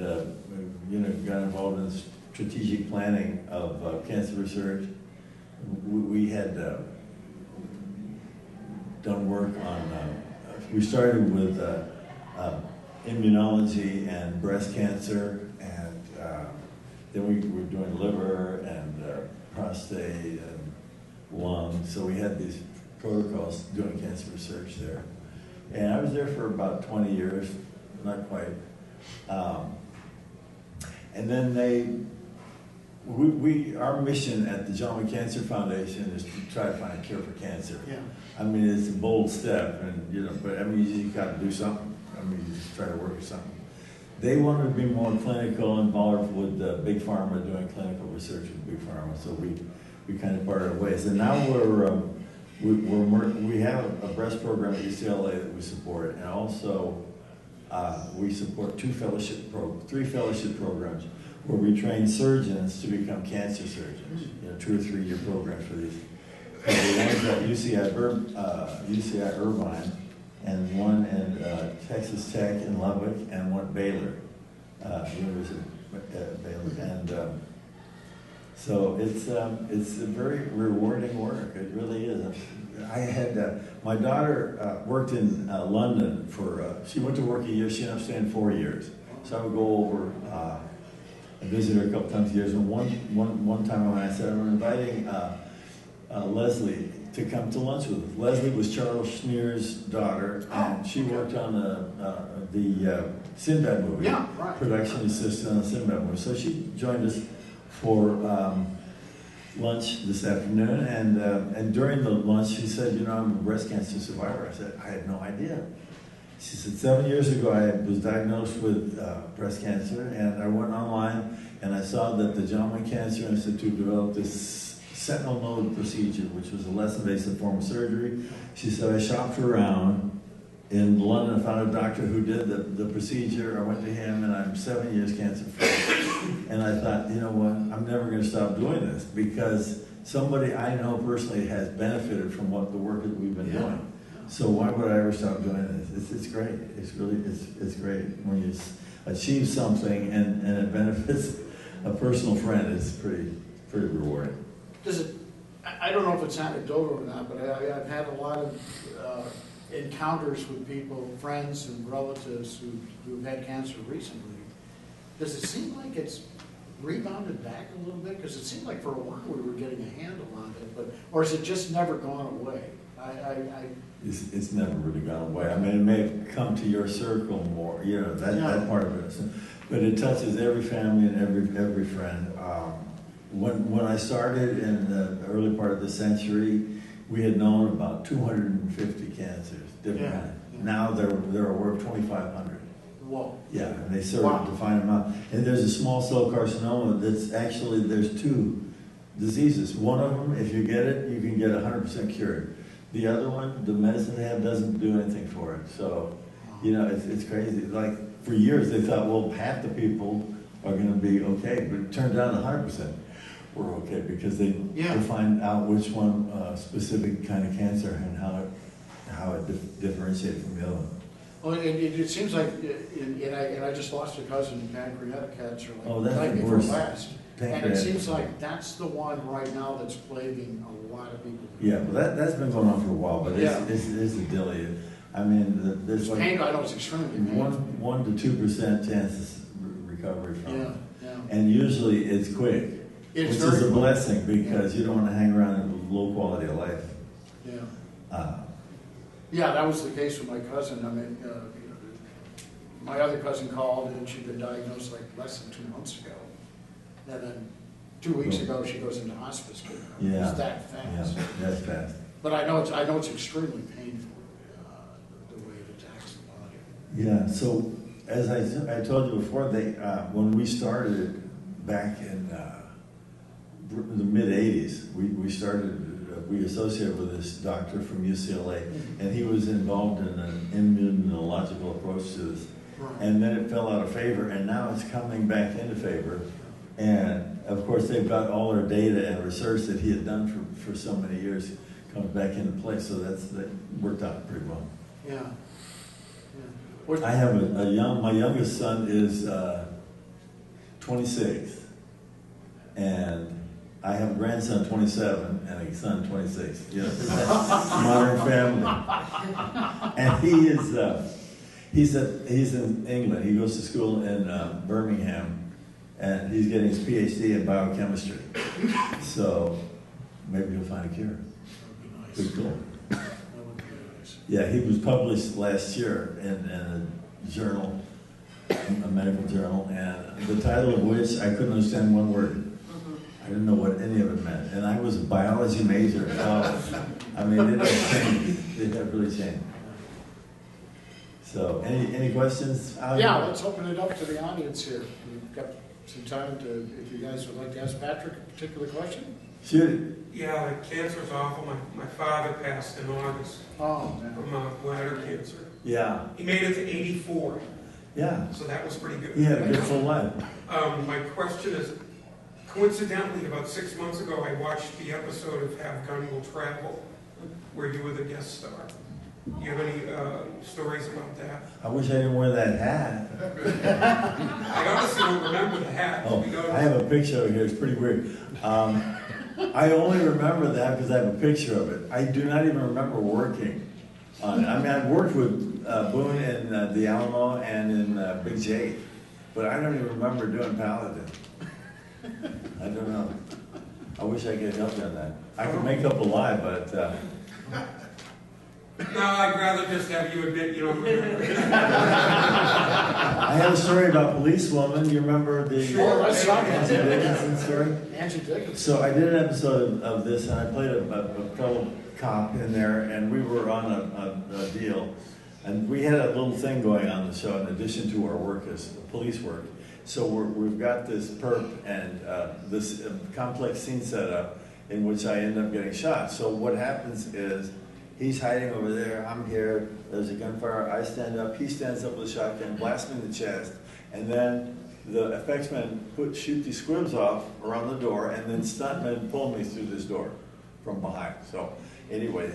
got involved in strategic planning of cancer research. We had done work on. We started with immunology and breast cancer, and then we were doing liver and prostate and lung. So we had these protocols doing cancer research there. And I was there for about 20 years, not quite. And then our mission at the John Wayne Cancer Foundation is to try to find a cure for cancer. Yeah. I mean, it's a bold step, but I mean, you got to do something. I mean, you just try to work with something. They wanted to be more clinical, involved with Big Pharma, doing clinical research with Big Pharma. So we kind of parted ways, and now we have a breast program at UCLA that we support, and also we support three fellowship programs where we train surgeons to become cancer surgeons. 2 or 3 year programs for these. One is at UCI Irvine, and one in Texas Tech in Lubbock, and one at Baylor, University of Baylor. And so it's a very rewarding work. It really is. I had my daughter worked in London she went to work a year. She ended up staying 4 years. So I would go over and visit her a couple times a year. And one time when I said I'm inviting Leslie to come to lunch with us. Leslie was Charles Schneer's daughter, and she worked on the Sinbad movie. Yeah, right. Production assistant on the Sinbad movie. So she joined us for lunch this afternoon, and during the lunch she said, I'm a breast cancer survivor. I said, I had no idea. She said, 7 years ago I was diagnosed with breast cancer, and I went online and I saw that the John Wayne Cancer Institute developed this sentinel node procedure, which was a less invasive form of surgery. She said, I shopped around in London, found a doctor who did the procedure. I went to him, and I'm 7 years cancer-free. And I thought, you know what, I'm never going to stop doing this, because somebody I know personally has benefited from the work that we've been doing. So why would I ever stop doing this? It's great. It's great when you achieve something and it benefits a personal friend. It's pretty rewarding. I don't know if it's anecdotal or not, but I've had a lot of encounters with people, friends and relatives who've had cancer recently. Does it seem like it's rebounded back a little bit? Because it seemed like for a while we were getting a handle on it, or has it just never gone away? it's never really gone away. I mean, it may have come to your circle more, you know, that part of it. So, but it touches every family and every friend. When I started in the early part of the century, we had known about 250 cancers, different kinds. Now they're aware of 2,500. Whoa. Yeah, and they sort of define them out. And there's a small cell carcinoma that's actually, there's two diseases. One of them, if you get it, you can get 100% cured. The other one, the medicine they have doesn't do anything for it. So, you know, it's crazy. Like, for years they thought, well, half the people are going to be okay, but it turned out 100% were okay because they find out which one specific kind of cancer and how it differentiated from the other one. Well, it seems like, and I just lost a cousin in pancreatic cancer, like that's night the before worst. last. And it seems like that's the one right now that's plaguing a lot of people. Yeah, well, that's been going on for a while, but it's a dilly. I mean, there's like I know it's extremely painful. 1 to 2% chances recovery from it. Yeah. And usually it's quick, which is a blessing because you don't want to hang around in low quality of life. Yeah. Yeah, that was the case with my cousin. I mean, my other cousin called and she'd been diagnosed like less than 2 months ago. And then 2 weeks ago, she goes into hospice. Yeah. It's that fast. Yeah, that's fast. But I know it's extremely painful, the way it attacks the body. Yeah, so as I told you before, when we started back in the mid-'80s, we associated with this doctor from UCLA, and he was involved in an immunological approach to this. Right. And then it fell out of favor, and now it's coming back into favor. And of course, they've got all our data and research that he had done for so many years comes back into place. So that worked out pretty well. Yeah. I have my youngest son is 26, and I have a grandson 27 and a son 26. Yes, modern family. And he's in England. He goes to school in Birmingham. And he's getting his PhD in biochemistry. So maybe he'll find a cure. That would be nice. Pretty cool. That would be nice. Yeah, he was published last year in a journal, a medical journal, and the title of which I couldn't understand one word. I didn't know what any of it meant. And I was a biology major. So, I mean, it has changed. It has really changed. So, any questions? Yeah, let's open it up to the audience here. We've got some time if you guys would like to ask Patrick a particular question. Shoot. Yeah, the cancer's awful. My father passed in August from bladder cancer. Yeah. He made it to 84. Yeah. So that was pretty good. He had a good full life. My question is, coincidentally, about 6 months ago, I watched the episode of Have Gun Will Travel, where you were the guest star. Do you have any stories about that? I wish I didn't wear that hat. I honestly don't remember the hat. Oh, I have a picture over here. It's pretty weird. I only remember that because I have a picture of it. I do not even remember working on it. I mean, I've worked with Boone in the Alamo and in Big J, but I don't even remember doing Paladin. I don't know. I wish I could help you on that. I could make up a lie, but... No, I'd rather just have you admit you don't remember. I have a story about policewoman. You remember the let's talk about Nancy Dickinson story? Nancy Dickinson. So I did an episode of this, and I played a fellow cop in there, and we were on a deal. And we had a little thing going on the show in addition to our work as police work. So we've got this perp and this complex scene setup in which I end up getting shot. So what happens is, he's hiding over there, I'm here, there's a gunfire, I stand up, he stands up with a shotgun, blasts me in the chest, and then the effects men shoot these squibs off around the door, and then stuntmen pull me through this door from behind. So anyway,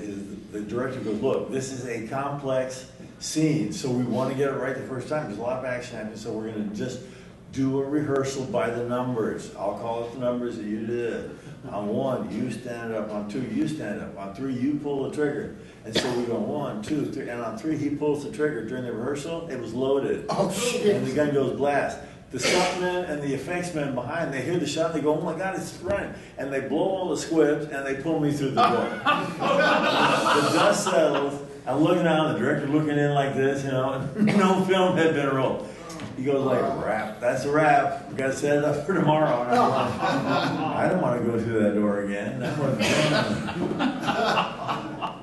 the director goes, look, this is a complex scene, so we want to get it right the first time. There's a lot of action happening, so we're going to just do a rehearsal by the numbers. I'll call it the numbers that you did. On 1, you stand up. On 2, you stand up. On 3, you pull the trigger. And so we go 1, 2, 3. And on 3, he pulls the trigger. During the rehearsal, it was loaded. Oh, shit. And the gun goes blast. The stuntmen and the effects men behind, they hear the shot, they go, oh my God, it's running. And they blow all the squibs, and they pull me through the door. The dust settles. I'm looking out, the director looking in like this, you know, and no film had been rolled. He goes like, "Wrap, that's a wrap. We got to set it up for tomorrow." And I'm like, I don't want to go through that door again. That wasn't fun.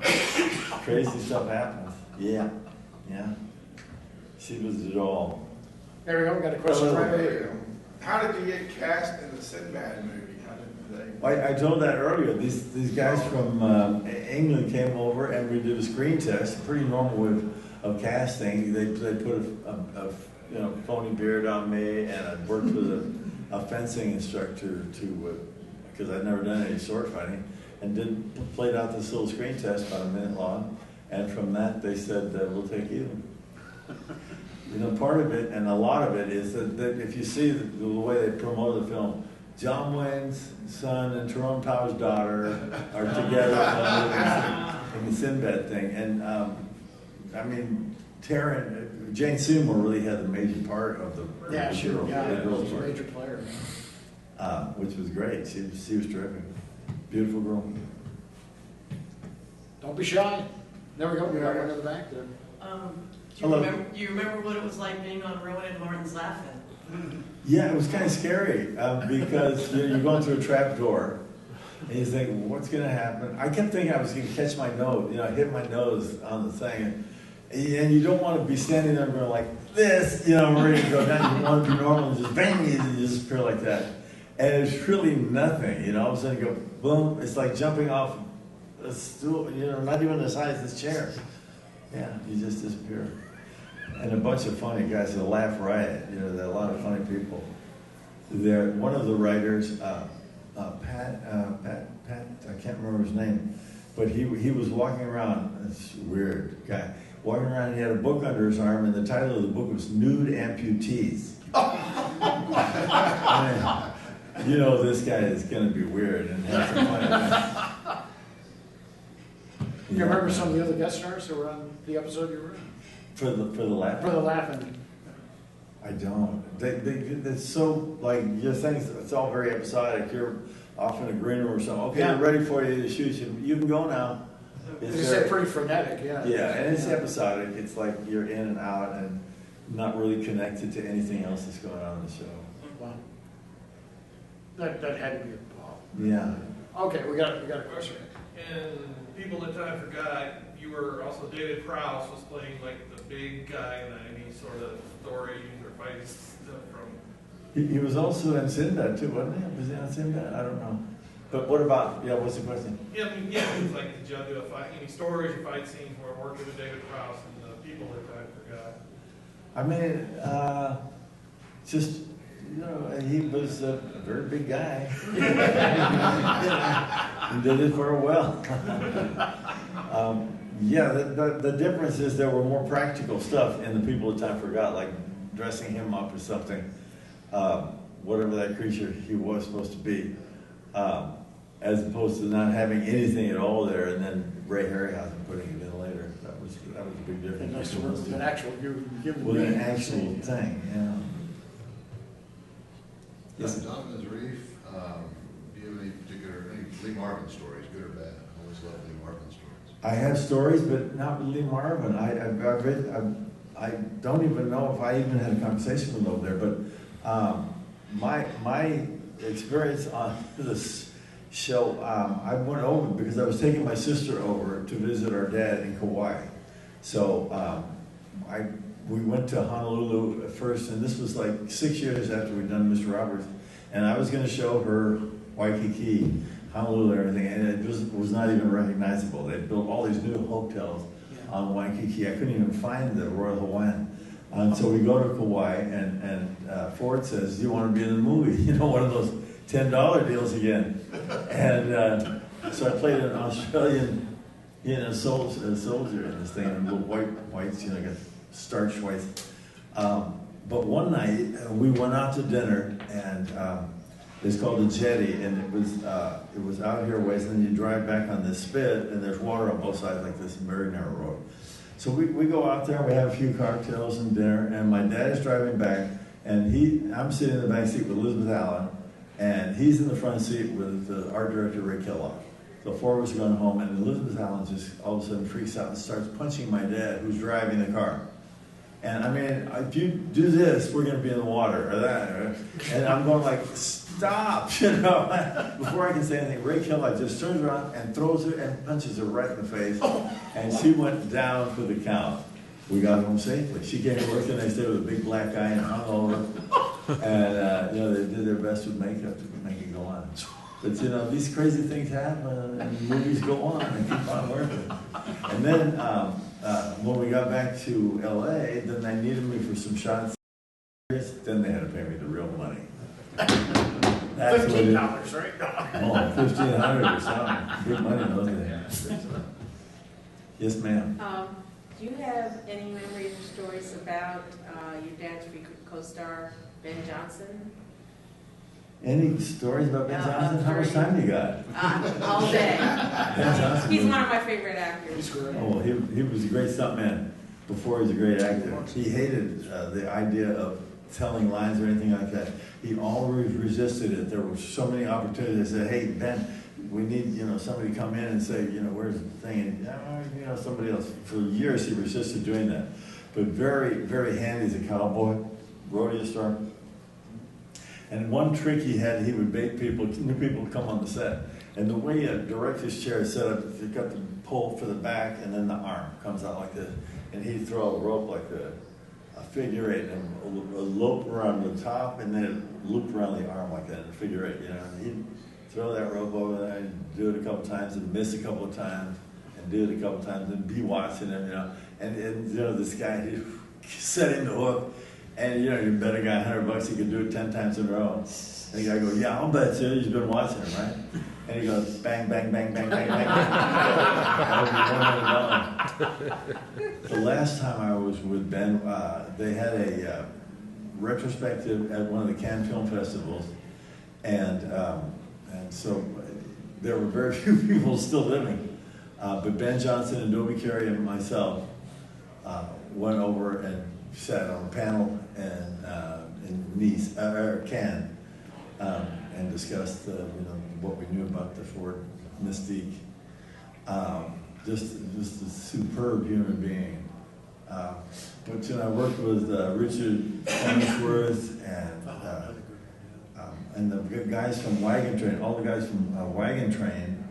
Crazy stuff happens. Yeah. She was it all. There we go, we got a question right here. How did you get cast in the Sinbad movie? How did they? I told that earlier. These guys from England came over and we did a screen test. Pretty normal way of casting. They put a phony beard on me, and I worked with a fencing instructor because I'd never done any sword fighting, and played out this little screen test about a minute long. And from that, they said, "We'll take you." You know, part of it, and a lot of it, is that if you see the way they promote the film, John Wayne's son and Tyrone Power's daughter are together in the Sinbad thing. And, I mean, Jane Seymour really had the major part of the She was a part, major player. which was great. She was terrific. Beautiful girl. Don't be shy. There we go, we got one in the back there. Do you remember what it was like being on Rowan and Martin's Laughing? Yeah, it was kind of scary because you're going through a trap door, and you think, well, what's going to happen? I kept thinking I was going to catch my nose, hit my nose on the thing, and you don't want to be standing there going like this, ready to go down. You want to be normal and just bang, and you disappear like that. And it's really nothing, all of a sudden you go boom. It's like jumping off a stool, not even the size of this chair. Yeah, you just disappear. And a bunch of funny guys, the Laugh Riot, there are a lot of funny people. One of the writers, Pat, I can't remember his name, but he was walking around, this weird guy, walking around, he had a book under his arm, and the title of the book was Nude Amputees. This guy is going to be weird and have some fun. You remember some of the other guest stars who were on the episode you were in? For the laugh? For the laughing. I don't. It's so, like, your things, it's all very episodic. You're off in a green room or something. Okay, Yeah. we're ready for you to shoot. You can go now. It's pretty frenetic, yeah. Yeah, and it's episodic. It's like you're in and out and not really connected to anything else that's going on in the show. Wow. That had to be a ball. Yeah. Okay, we got a question. And People That Time Forgot, you were also, David Prowse was playing like the big guy in any sort of stories or fighting stuff from. He was also in Sinbad too, wasn't he? Was he on Sinbad? I don't know. But what about, what's the question? Yeah, it's like, did you do any stories or fight scenes where working with David Prowse and the People That Time Forgot? I mean, just, he was a very big guy. He did it very well. The difference is there were more practical stuff in the People That Time Forgot, like dressing him up as something, whatever that creature he was supposed to be, as opposed to not having anything at all there, and then Ray Harryhausen putting it in later. That was a big difference. Nice to work with an actual thing, yeah. Yes. Jonathan Reef, do you have any Lee Marvin stories, good or bad? I always love Lee Marvin stories. I have stories, but not with Lee Marvin. I don't even know if I even had a conversation with him over there, but my experience on this show, I went over because I was taking my sister over to visit our dad in Kauai. So we went to Honolulu at first, and this was like 6 years after we'd done Mr. Roberts, and I was going to show her Waikiki, Honolulu, and everything, and it was not even recognizable. They built all these new hotels on Waikiki. I couldn't even find the Royal Hawaiian. And so we go to Kauai, and Ford says, "Do you want to be in the movie?" One of those $10 deals again. And so I played an Australian, soldier in this thing, and little whites, got starch whites. But one night we went out to dinner, and it's called the Jetty, and it was out here ways, and then you drive back on this spit, and there's water on both sides, like this very narrow road. So we go out there, and we have a few cocktails and dinner, and my dad is driving back, and I'm sitting in the back seat with Elizabeth Allen, and he's in the front seat with the art director Ray Kellogg. So 4 of us are going home, and Elizabeth Allen just all of a sudden freaks out and starts punching my dad, who's driving the car. And I mean, if you do this, we're going to be in the water, or that. And I'm going like, stop, you know. Before I can say anything, Ray Kellogg just turns around and throws her and punches her right in the face. And she went down for the count. We got home safely. She came to work the next day with a big black eye and hung over. And, you know, they did their best with makeup to make it go on. But, you know, these crazy things happen, and movies go on and keep on working. And then when we got back to L.A., then they needed me for some shots. Then they had to pay me the real money. That's what $15, right? Oh, $1,500 or something. Big money in those days. Yes, ma'am. Do you have any memories or stories about your dad's frequent co-star, Ben Johnson? Any stories about Ben Johnson? How much time you got? All day. Ben Johnson He's was- one of my favorite actors. He's great. Oh, he was a great stuntman before he was a great actor. He hated the idea of telling lines or anything like that. He always resisted it. There were so many opportunities. They said, hey, Ben, we need, you know, somebody to come in and say, you know, where's the thing? And, you know, somebody else. For years, he resisted doing that. But very, very handy as a cowboy, rodeo star. And one trick he had, he would bait people, new people to come on the set. And the way a director's chair is set up, you've got the pole for the back, and then the arm comes out like this. And he'd throw a rope like a figure eight, and a loop around the top, and then it loop around the arm like that, a figure eight, you know. And he'd throw that rope over there and do it a couple times, and miss a couple of times, and do it a couple of times, and be watching him, you know. And you know, this guy, he set him the hook. And you know, you bet a guy $100 he could do it 10 times in a row. And the guy goes, yeah, I'll bet you. He's been watching him, right? And he goes, bang, bang, bang, bang, bang, bang. The last time I was with Ben, they had a retrospective at one of the Cannes Film Festivals. And so there were very few people still living. But Ben Johnson and Dobie Carey and myself went over and sat on a panel in Nice, Cannes, and discussed you know, what we knew about the Ford Mystique. Just a superb human being. But you know, I worked with Richard Hemsworth and the guys from Wagon Train. All the guys from Wagon Train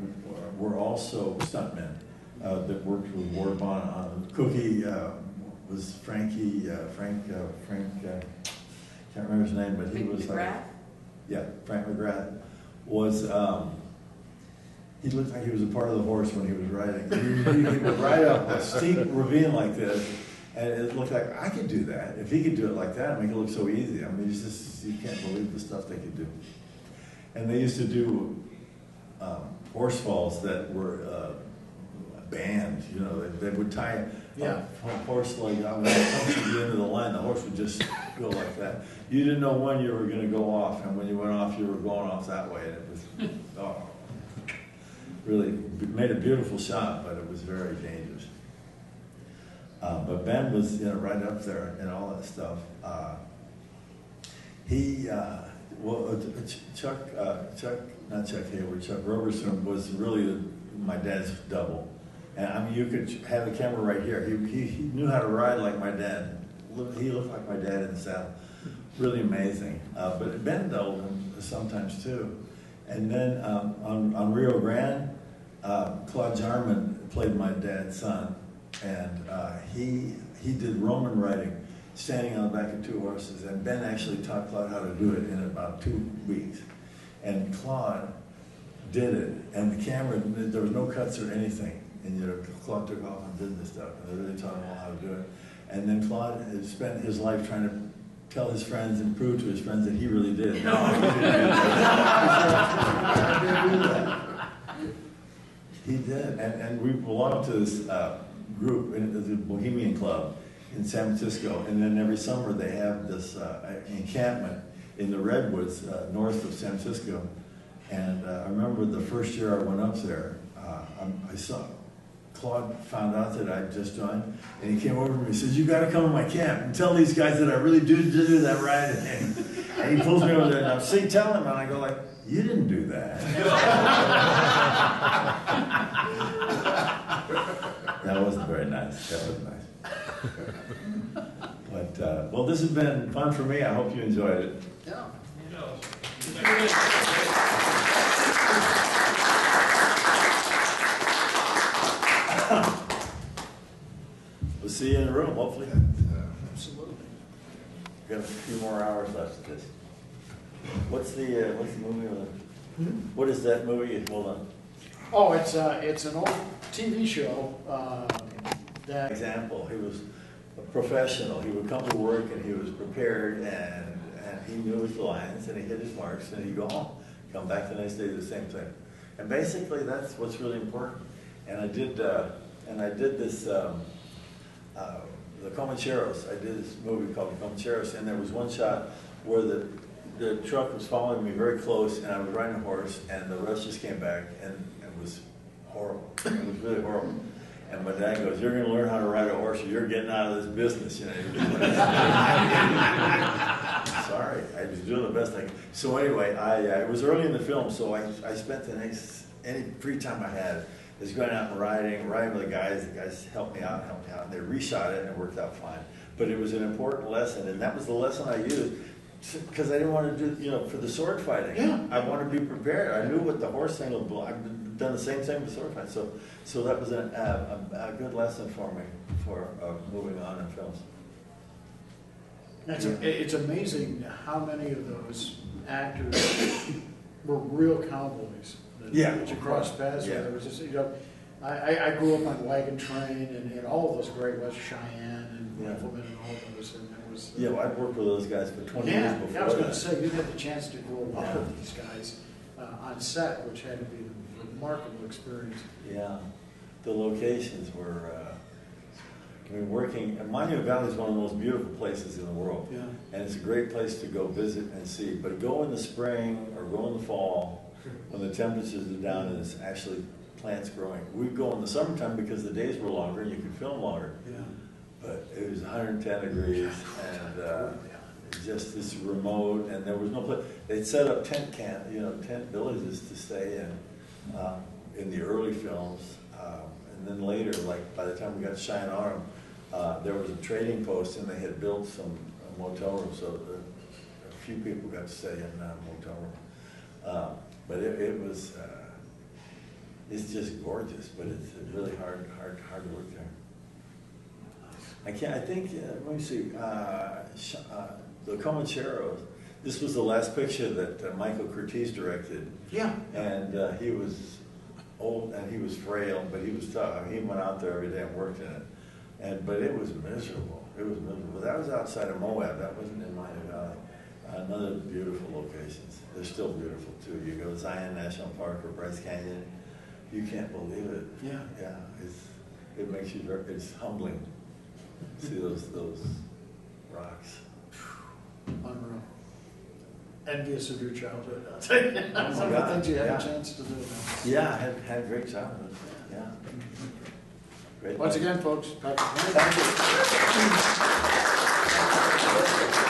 were also stuntmen that worked with Ward Bond. Cookie was Frankie, Frank, can't remember his name, but he was McGrath? Yeah, Frank McGrath was, he looked like he was a part of the horse when he was riding. He would ride up a steep ravine like this, and it looked like, I could do that. If he could do it like that, make it look so easy. I mean, it's just, you can't believe the stuff they could do. And they used to do horse falls that were banned, you know, they would tie a horse leg out, when it comes to the end of the line, the horse would just go like that. You didn't know when you were going to go off, and when you went off, you were going off that way. And it was, really made a beautiful shot, but it was very dangerous. But Ben was, you know, right up there and all that stuff. Chuck Roberson was really my dad's double. And I mean, you could have the camera right here. He knew how to ride like my dad. He looked like my dad in the saddle. Really amazing. But Ben doubled him sometimes too. And then on Rio Grande, Claude Jarman played my dad's son. And he did Roman riding, standing on the back of 2 horses. And Ben actually taught Claude how to do it in about 2 weeks. And Claude did it. And the camera, there was no cuts or anything. And you know, Claude took off and did this stuff, and they really taught him all how to do it. And then Claude had spent his life trying to tell his friends and prove to his friends that he really did. No, he didn't do that. He did, and we belonged to this group in the Bohemian Club in San Francisco, and then every summer they have this encampment in the Redwoods north of San Francisco. And I remember the first year I went up there, I saw Claude found out that I'd just joined, and he came over to me and says, you got to come to my camp and tell these guys that I really do that ride. And he pulls me over there, and I'm saying, tell him, and I go like, You didn't do that. That wasn't very nice. That wasn't nice. But, well, this has been fun for me. I hope you enjoyed it. Yeah. You know, We'll see you in the room, hopefully. Absolutely. We've got a few more hours left of this. What's the movie? What is that movie? Hold on. Oh, it's an old TV show that. Example, he was a professional. He would come to work and he was prepared and he knew his lines and he hit his marks and he'd go home, come back the next day, do the same thing. And basically that's what's really important. And I did this, the Comancheros. I did this movie called The Comancheros, and there was one shot where the truck was following me very close and I was riding a horse and the rest just came back and it was horrible. It was really horrible. And my dad goes, "You're going to learn how to ride a horse or you're getting out of this business." You know. Sorry, I was doing the best I could. So anyway, it was early in the film, so I spent any free time I had is going out and riding with the guys. The guys helped me out, and they reshot it, and it worked out fine. But it was an important lesson, and that was the lesson I used. Because I didn't want to do, for the sword fighting. Yeah. I wanted to be prepared. I knew what the horse thing would blow. I've done the same thing with sword fighting. So that was a good lesson for me for moving on in films. It's amazing how many of those actors were real cowboys. That you crossed paths with. It was just, I grew up on Wagon Train and all of those great West Cheyenne and Rifleman and all those. And it was, I'd worked with those guys for 20 years before I was going to that. say, you had the chance to go along with these guys on set, which had to be a remarkable experience. Yeah, the locations were, working, and Monument Valley is one of the most beautiful places in the world. Yeah. And it's a great place to go visit and see. But go in the spring or go in the fall when the temperatures are down and it's actually plants growing. We'd go in the summertime because the days were longer and you could film longer. Yeah. But it was 110 degrees and just this remote, and there was no place. They'd set up tent villages to stay in the early films. And then later, like by the time we got to Cheyenne Autumn, there was a trading post and they had built some motel rooms, so a few people got to stay in motel room. But it was, it's just gorgeous, but it's really hard to work there. I think, let me see, the Comancheros, this was the last picture that Michael Curtiz directed. Yeah. And he was old and he was frail, but he was tough. I mean, he went out there every day and worked in it. But it was miserable. It was miserable. That was outside of Moab. That wasn't in Monument Valley. Another beautiful locations. They're still beautiful too. You go to Zion National Park or Bryce Canyon, you can't believe it. Yeah. Yeah. It makes you it's humbling. See those rocks. Unreal. Envious of your childhood. I'll tell you. Some of the things you had a chance to do. Yeah, I had a great childhood. Yeah. Great. Once again, folks, Patrick. Thank you.